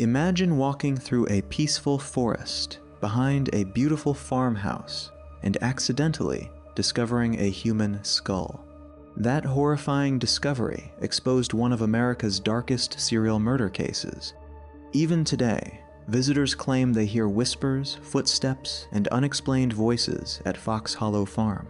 Imagine walking through a peaceful forest behind a beautiful farmhouse and accidentally discovering a human skull. That horrifying discovery exposed one of America's darkest serial murder cases. Even today, visitors claim they hear whispers, footsteps, and unexplained voices at Fox Hollow Farm.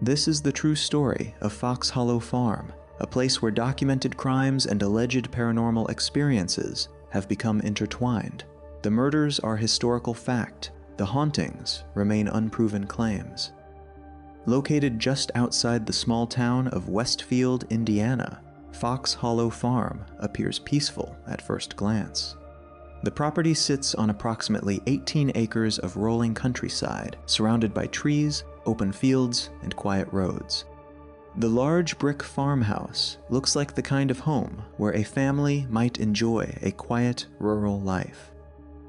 This is the true story of Fox Hollow Farm, a place where documented crimes and alleged paranormal experiences have become intertwined. The murders are historical fact. The hauntings remain unproven claims. Located just outside the small town of Westfield, Indiana, Fox Hollow Farm appears peaceful at first glance. The property sits on approximately 18 acres of rolling countryside, surrounded by trees, open fields, and quiet roads. The large brick farmhouse looks like the kind of home where a family might enjoy a quiet rural life.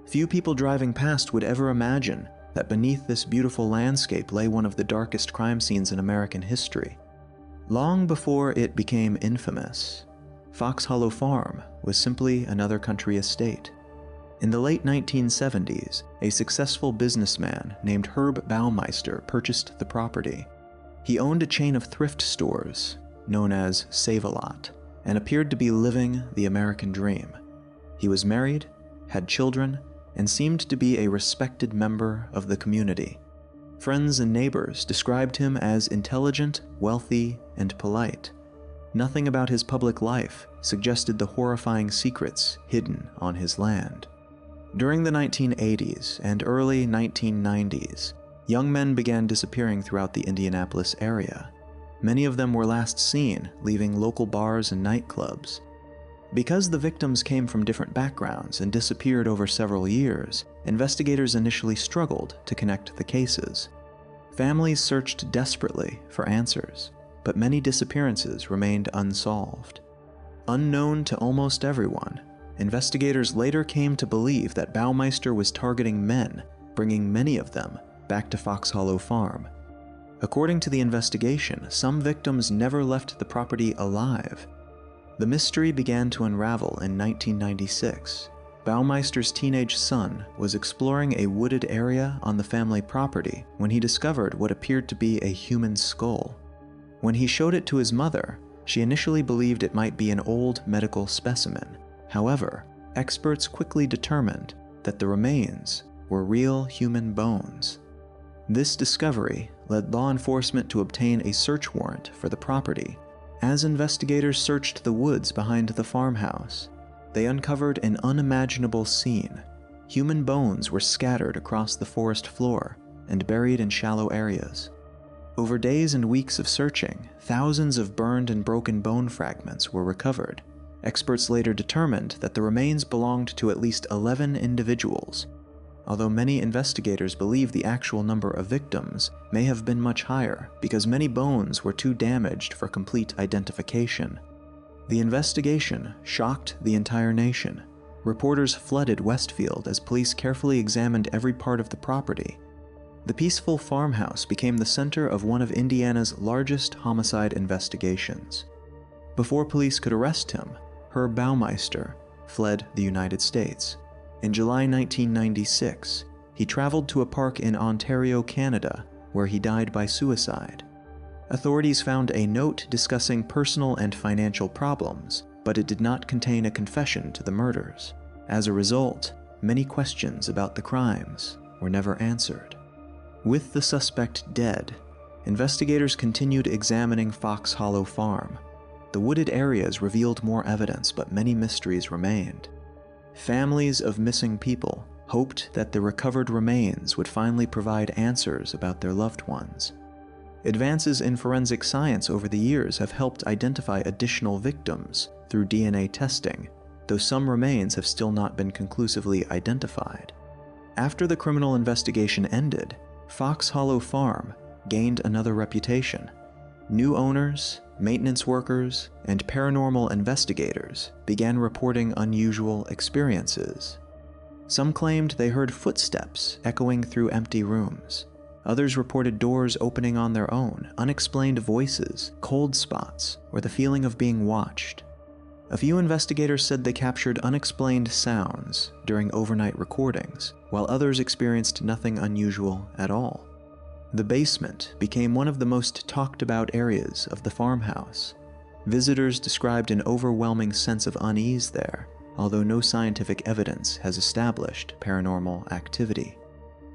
Few people driving past would ever imagine that beneath this beautiful landscape lay one of the darkest crime scenes in American history. Long before it became infamous, Fox Hollow Farm was simply another country estate. In the late 1970s, a successful businessman named Herb Baumeister purchased the property. He owned a chain of thrift stores known as Save-A-Lot and appeared to be living the American dream. He was married, had children, and seemed to be a respected member of the community. Friends and neighbors described him as intelligent, wealthy, and polite. Nothing about his public life suggested the horrifying secrets hidden on his land. During the 1980s and early 1990s, young men began disappearing throughout the Indianapolis area. Many of them were last seen leaving local bars and nightclubs. Because the victims came from different backgrounds and disappeared over several years, investigators initially struggled to connect the cases. Families searched desperately for answers, but many disappearances remained unsolved. Unknown to almost everyone, investigators later came to believe that Baumeister was targeting men, bringing many of them back to Fox Hollow Farm. According to the investigation, some victims never left the property alive. The mystery began to unravel in 1996. Baumeister's teenage son was exploring a wooded area on the family property when he discovered what appeared to be a human skull. When he showed it to his mother, she initially believed it might be an old medical specimen. However, experts quickly determined that the remains were real human bones. This discovery led law enforcement to obtain a search warrant for the property. As investigators searched the woods behind the farmhouse, they uncovered an unimaginable scene. Human bones were scattered across the forest floor and buried in shallow areas. Over days and weeks of searching, thousands of burned and broken bone fragments were recovered. Experts later determined that the remains belonged to at least 11 individuals, although many investigators believe the actual number of victims may have been much higher because many bones were too damaged for complete identification. The investigation shocked the entire nation. Reporters flooded Westfield as police carefully examined every part of the property. The peaceful farmhouse became the center of one of Indiana's largest homicide investigations. Before police could arrest him, Herb Baumeister fled the United States. In July 1996, he traveled to a park in Ontario, Canada, where he died by suicide. Authorities found a note discussing personal and financial problems, but it did not contain a confession to the murders. As a result, many questions about the crimes were never answered. With the suspect dead, investigators continued examining Fox Hollow Farm. The wooded areas revealed more evidence, but many mysteries remained. Families of missing people hoped that the recovered remains would finally provide answers about their loved ones. Advances in forensic science over the years have helped identify additional victims through DNA testing, though some remains have still not been conclusively identified. After the criminal investigation ended, Fox Hollow Farm gained another reputation. New owners, maintenance workers, and paranormal investigators began reporting unusual experiences. Some claimed they heard footsteps echoing through empty rooms. Others reported doors opening on their own, unexplained voices, cold spots, or the feeling of being watched. A few investigators said they captured unexplained sounds during overnight recordings, while others experienced nothing unusual at all. The basement became one of the most talked about areas of the farmhouse. Visitors described an overwhelming sense of unease there, although no scientific evidence has established paranormal activity.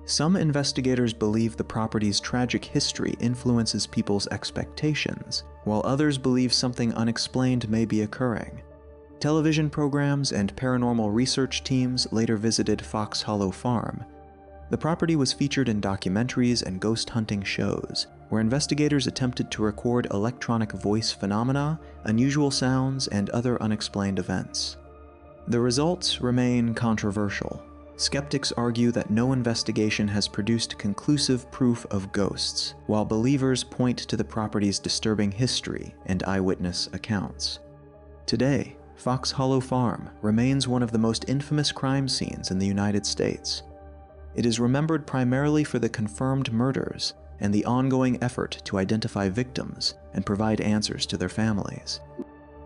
Some investigators believe the property's tragic history influences people's expectations, while others believe something unexplained may be occurring. Television programs and paranormal research teams later visited Fox Hollow Farm. The property was featured in documentaries and ghost hunting shows, where investigators attempted to record electronic voice phenomena, unusual sounds, and other unexplained events. The results remain controversial. Skeptics argue that no investigation has produced conclusive proof of ghosts, while believers point to the property's disturbing history and eyewitness accounts. Today, Fox Hollow Farm remains one of the most infamous crime scenes in the United States. It is remembered primarily for the confirmed murders and the ongoing effort to identify victims and provide answers to their families.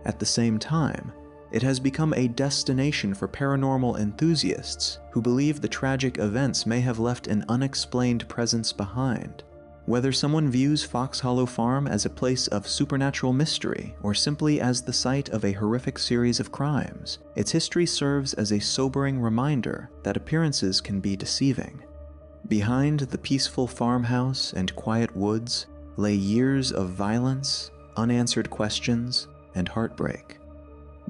At the same time, it has become a destination for paranormal enthusiasts who believe the tragic events may have left an unexplained presence behind. Whether someone views Fox Hollow Farm as a place of supernatural mystery or simply as the site of a horrific series of crimes, its history serves as a sobering reminder that appearances can be deceiving. Behind the peaceful farmhouse and quiet woods lay years of violence, unanswered questions, and heartbreak.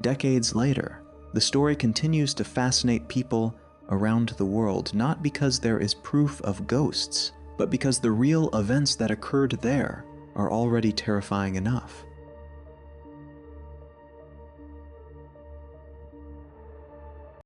Decades later, the story continues to fascinate people around the world, not because there is proof of ghosts, but because the real events that occurred there are already terrifying enough.